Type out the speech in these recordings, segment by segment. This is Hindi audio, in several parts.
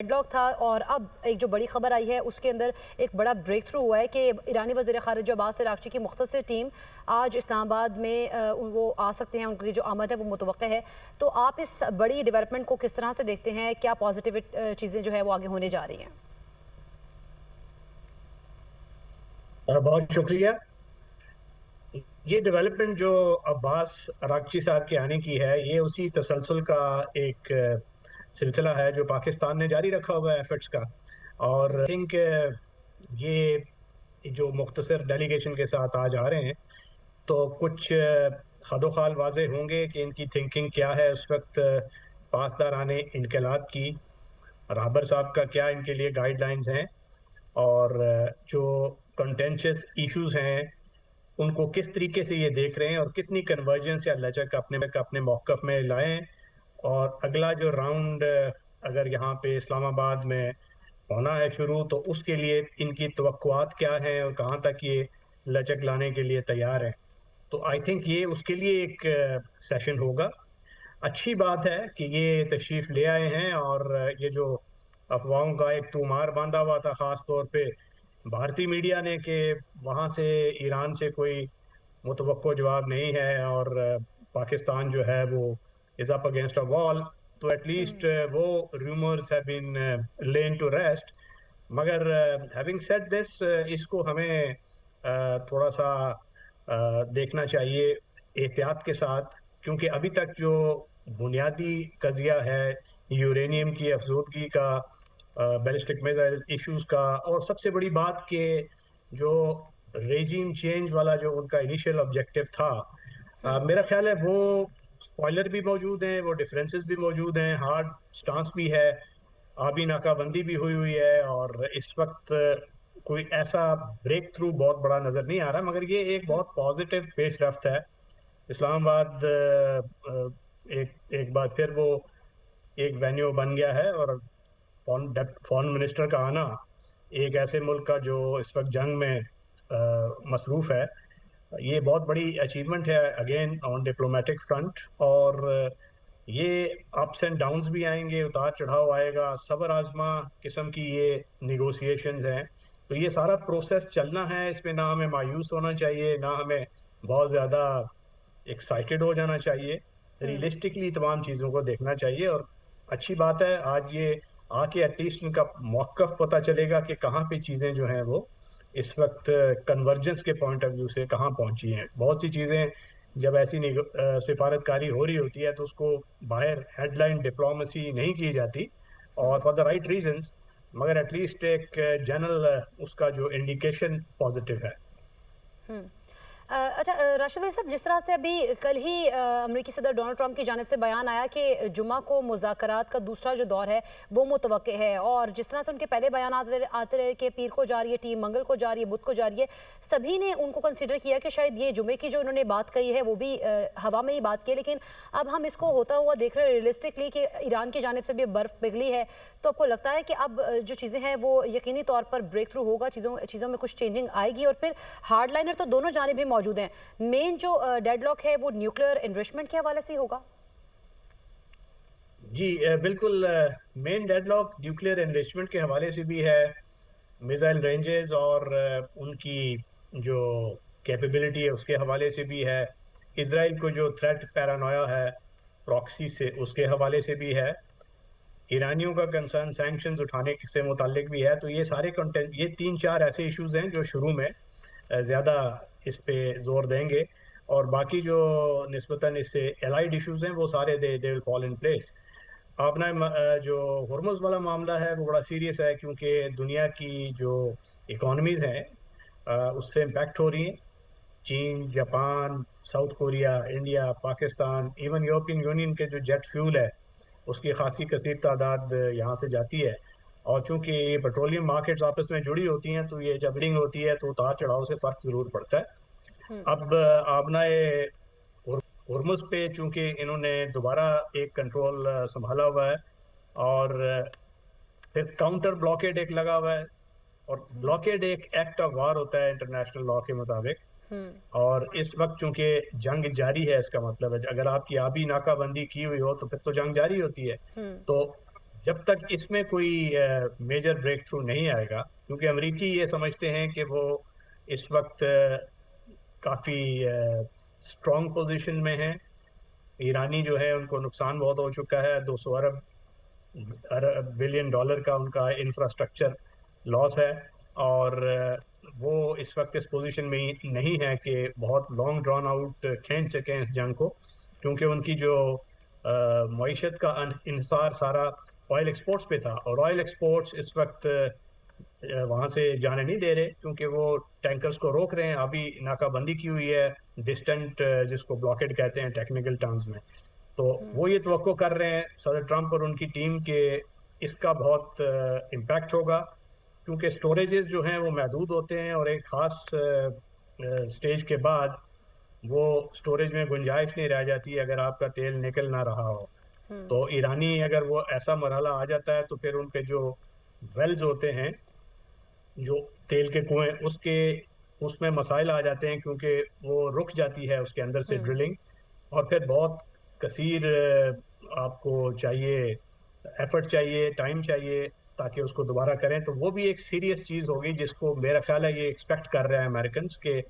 डेडलॉक था और अब एक जो बड़ी खबर आई है उसके अंदर एक बड़ा ब्रेक थ्रू हुआ है कि ईरानी वज़ीर ख़ारिजा अब्बास अराग़ची की मुख्तसर टीम आज इस्लामाबाद में वो आ सकते हैं, उनकी जो आमद है वो मुतवक्के है। तो आप इस बड़ी डेवलपमेंट को किस तरह से देखते हैं? क्या पॉजिटिव चीज़ें जो है वो आगे होने जा रही हैं? बहुत शुक्रिया। ये डेवलपमेंट जो अब्बास अरागची साहब के आने की है, ये उसी तसलसल का एक सिलसिला है जो पाकिस्तान ने जारी रखा हुआ है एफर्ट्स का। और आई थिंक ये जो मुख्तसर डेलीगेशन के साथ आज आ रहे हैं, तो कुछ खदोखाल वाजे होंगे कि इनकी थिंकिंग क्या है उस वक्त पासदाराने इनकलाब की, राबर साहब का क्या इनके लिए गाइडलाइंस हैं, और जो कंटेंशियस इश्यूज हैं उनको किस तरीके से ये देख रहे हैं और कितनी कन्वर्जेंस या लचक अपने मौक़िफ़ में लाएं। और अगला जो राउंड अगर यहाँ पे इस्लामाबाद में होना है शुरू, तो उसके लिए इनकी तवक्कुआत क्या हैं और कहाँ तक ये लचक लाने के लिए तैयार हैं। तो आई थिंक ये उसके लिए एक सेशन होगा। अच्छी बात है कि ये तशरीफ़ ले आए हैं, और ये जो अफवाहों का एक तूमार बांधा हुआ था ख़ास तौर पे भारतीय मीडिया ने कि वहाँ से ईरान से कोई मुतवक्को जवाब नहीं है और पाकिस्तान जो है वो is up against a wall, तो एटलीस्ट वो rumours have been laid to rest. मगर हैविंग सेड दिस, इसको हमें थोड़ा सा देखना चाहिए एहतियात के साथ, क्योंकि अभी तक जो बुनियादी कज़िया है यूरेनियम की अफजूदगी का, बैलिस्टिक मिसाइल इश्यूज का, और सबसे बड़ी बात कि जो रेजिम चेंज वाला जो उनका इनिशियल ऑब्जेक्टिव था, मेरा ख्याल है वो स्पॉइलर भी मौजूद हैं, वो डिफरेंसेस भी मौजूद हैं, हार्ड स्टांस भी है, आबी नाकाबंदी भी हुई हुई है, और इस वक्त कोई ऐसा ब्रेक थ्रू बहुत बड़ा नज़र नहीं आ रहा। मगर ये एक बहुत पॉजिटिव पेशरफ्त है। इस्लामाबाद एक एक बार फिर वो एक वेन्यू बन गया है, और फॉरेन मिनिस्टर का आना एक ऐसे मुल्क का जो इस वक्त जंग में मसरूफ़ है, ये बहुत बड़ी अचीवमेंट है अगेन ऑन डिप्लोमेटिक फ्रंट। और ये अप्स एंड डाउन्स भी आएंगे, उतार चढ़ाव आएगा, सब्र आजमा किस्म की ये निगोशिएशंस हैं। तो ये सारा प्रोसेस चलना है, इसमें ना हमें मायूस होना चाहिए, ना हमें बहुत ज़्यादा एक्साइटेड हो जाना चाहिए। रियलिस्टिकली तमाम चीज़ों को देखना चाहिए। और अच्छी बात है आज ये आके एटलीस्ट इनका मौक़िफ़ पता चलेगा कि कहाँ पे चीज़ें जो हैं वो इस वक्त कन्वर्जेंस के पॉइंट ऑफ व्यू से कहाँ पहुँची हैं। बहुत सी चीज़ें जब ऐसी सिफारतकारी हो रही होती है तो उसको बाहर हेडलाइन डिप्लोमेसी नहीं की जाती, और फॉर द राइट रीजंस, मगर एटलीस्ट एक जनरल उसका जो इंडिकेशन पॉजिटिव है। अच्छा, राशिद साहब, जिस तरह से अभी कल ही अमेरिकी सदर डोनाल्ड ट्रंप की जानिब से बयान आया कि जुमा को मुज़ाकरात का दूसरा जो दौर है वो मुतवक्के है, और जिस तरह से उनके पहले बयान आते रहे कि पीर को जा रही है टीम, मंगल को जा रही है, बुध को जा रही है, सभी ने उनको कंसिडर किया कि शायद ये जुमे की जो उन्होंने बात कही है वो भी हवा में ही बात की है। लेकिन अब हम इसको होता हुआ देख रहे हैं रियलिस्टिकली कि ईरान की जानिब से भी बर्फ़ पिघली है। तो आपको लगता है कि अब जो चीज़ें हैं वो यकीनी तौर पर ब्रेक थ्रू होगा, चीज़ों में कुछ चेंजिंग आएगी, और फिर हार्ड लाइनर तो दोनों जानिब ही मौजूद हैं, मेन जो डेडलॉक है वो न्यूक्लियर एनरिचमेंट के हवाले से होगा? जी बिल्कुल, मेन डेडलॉक न्यूक्लियर एनरिचमेंट के हवाले से भी है, मिसाइल रेंजेस और उनकी जो कैपेबिलिटी है उसके हवाले से भी है, इसराइल को जो थ्रेट पैरानोया है प्रॉक्सी से उसके हवाले से भी है, ईरानियों का कंसर्न सैंक्शंस उठाने से मुतालिक भी है। तो ये सारे कंटेंट, ये 3-4 ऐसे इश्यूज हैं जो शुरू में ज़्यादा इस पे जोर देंगे, और बाकी जो निस्बतन इससे एलाइड इश्यूज हैं वो सारे they will fall in place. अपना जो हुर्मुज़ वाला मामला है वो बड़ा सीरियस है, क्योंकि दुनिया की जो इकोनॉमीज़ हैं उससे इम्पैक्ट हो रही हैं। चीन, Japan, south Korea, India, Pakistan, even European union के जो जेट फ्यूल है उसकी खासी कसीर तादाद यहाँ से जाती है। और चूंकि ये पेट्रोलियम मार्केट्स आपस में जुड़ी होती हैं, तो ये जब बिडिंग होती है तो उतार चढ़ाव से फ़र्क ज़रूर पड़ता है। अब आपना ये हुर्मुज़ पे चूंकि इन्होंने दोबारा एक कंट्रोल संभाला हुआ है, और फिर काउंटर ब्लॉकेड एक लगा हुआ है, और ब्लॉकेड एक एक्ट ऑफ वार होता है इंटरनेशनल लॉ के मुताबिक। और इस वक्त चूंकि जंग जारी है, इसका मतलब है अगर आपकी आबी नाकाबंदी की हुई हो तो फिर तो जंग जारी होती है। तो जब तक इसमें कोई मेजर ब्रेक थ्रू नहीं आएगा, क्योंकि अमेरिकी ये समझते हैं कि वो इस वक्त काफ़ी स्ट्रॉन्ग पोजीशन में हैं। ईरानी जो है उनको नुकसान बहुत हो चुका है, 200 अरब बिलियन डॉलर का उनका इंफ्रास्ट्रक्चर लॉस है, और वो इस वक्त इस पोजीशन में नहीं है कि बहुत लॉन्ग ड्रॉन आउट खींच सकें इस जंग को, क्योंकि उनकी जो मईशत का इन्हिसार सारा ऑयल एक्सपोर्ट्स पे था, और ऑयल एक्सपोर्ट्स इस वक्त वहाँ से जाने नहीं दे रहे, क्योंकि वो टैंकर्स को रोक रहे हैं। अभी नाकाबंदी की हुई है डिस्टेंट, जिसको ब्लॉकेड कहते हैं टेक्निकल टर्म्स में। तो वो ये तवक्को कर रहे हैं सदर ट्रंप और उनकी टीम के इसका बहुत इम्पैक्ट होगा, क्योंकि स्टोरेजेस जो हैं वो महदूद होते हैं, और एक ख़ास स्टेज के बाद वो स्टोरेज में गुंजाइश नहीं रह जाती अगर आपका तेल निकल ना रहा हो। तो ईरानी अगर वो ऐसा मरहला आ जाता है तो फिर उनके जो वेल्स होते हैं, जो तेल के कुएं, उसमें मसाइल आ जाते हैं, क्योंकि वो रुक जाती है उसके अंदर से ड्रिलिंग, और फिर बहुत कसीर आपको चाहिए, एफर्ट चाहिए, टाइम चाहिए ताकि उसको दोबारा करें। तो वो भी एक सीरियस चीज़ होगी जिसको मेरा ख्याल है ये एक्सपेक्ट कर रहे हैं अमेरिकन के,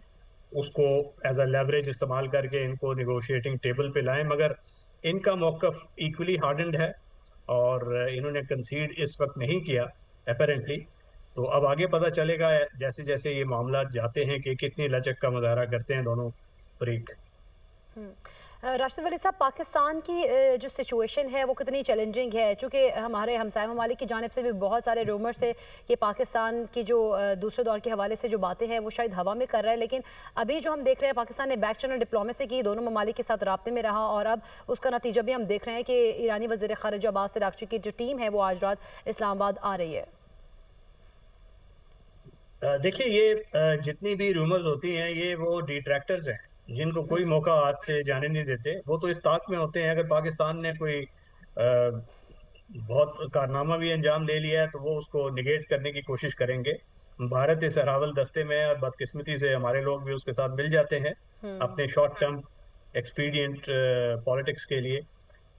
उसको एज अ लेवरेज इस्तेमाल करके इनको निगोशिएटिंग टेबल पे लाएं। मगर इनका मौकफ इक्वली हार्डन्ड है, और इन्होंने कंसीड इस वक्त नहीं किया अपेरेंटली। तो अब आगे पता चलेगा जैसे जैसे ये मामला जाते हैं कि कितनी लचक का मुजाहरा करते हैं दोनों फरीक। राशिद वली साहब, पाकिस्तान की जो सिचुएशन है वो कितनी चैलेंजिंग है, चूँकि हमारे हमसाय ममालिक की जानिब से भी बहुत सारे रूमर्स थे कि पाकिस्तान की जो दूसरे दौर के हवाले से जो बातें हैं वो शायद हवा में कर रहा है, लेकिन अभी जो हम देख रहे हैं पाकिस्तान ने बैक चैनल डिप्लोमेसी की, दोनों ममालिक के साथ राब्ते में रहा, और अब उसका नतीजा भी हम देख रहे हैं कि ईरानी वज़ीर ख़ारिजा अब्बास अराग़ची की जो टीम है वो आज रात इस्लामाबाद आ रही है। देखिए, ये जितनी भी रूमर्स होती हैं ये वो डिट्रैक्टर्स हैं, जिनको कोई मौका हाथ से जाने नहीं देते। वो तो इस ताक में होते हैं अगर पाकिस्तान ने कोई बहुत कारनामा भी अंजाम दे लिया है तो वो उसको निगेट करने की कोशिश करेंगे। भारत इस अरावल दस्ते में है, और बदकिस्मती से हमारे लोग भी उसके साथ मिल जाते हैं अपने शॉर्ट टर्म एक्सपीडियंट पॉलिटिक्स के लिए।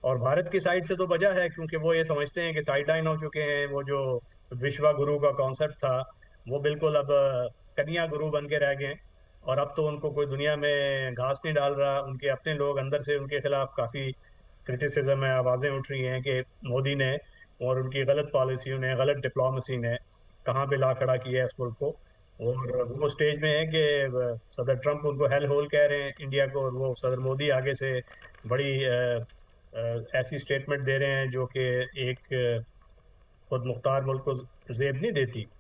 और भारत की साइड से तो वजह है, क्योंकि वो ये समझते हैं कि साइडलाइन हो चुके हैं। वो जो विश्वा गुरु का कॉन्सेप्ट था वो बिल्कुल अब कन्या गुरु बन के रह गए हैं, और अब तो उनको कोई दुनिया में घास नहीं डाल रहा। उनके अपने लोग अंदर से उनके खिलाफ काफ़ी क्रिटिसिज्म है, आवाज़ें उठ रही हैं कि मोदी ने और उनकी गलत पॉलिसियों ने, गलत डिप्लोमेसी ने कहाँ पे ला खड़ा किया है इस मुल्क को। और वो स्टेज में है कि सदर ट्रंप उनको हेल होल कह रहे हैं इंडिया को, और वो सदर मोदी आगे से बड़ी ऐसी स्टेटमेंट दे रहे हैं जो कि एक खुद मुख्तार मुल्क को जेब नहीं देती।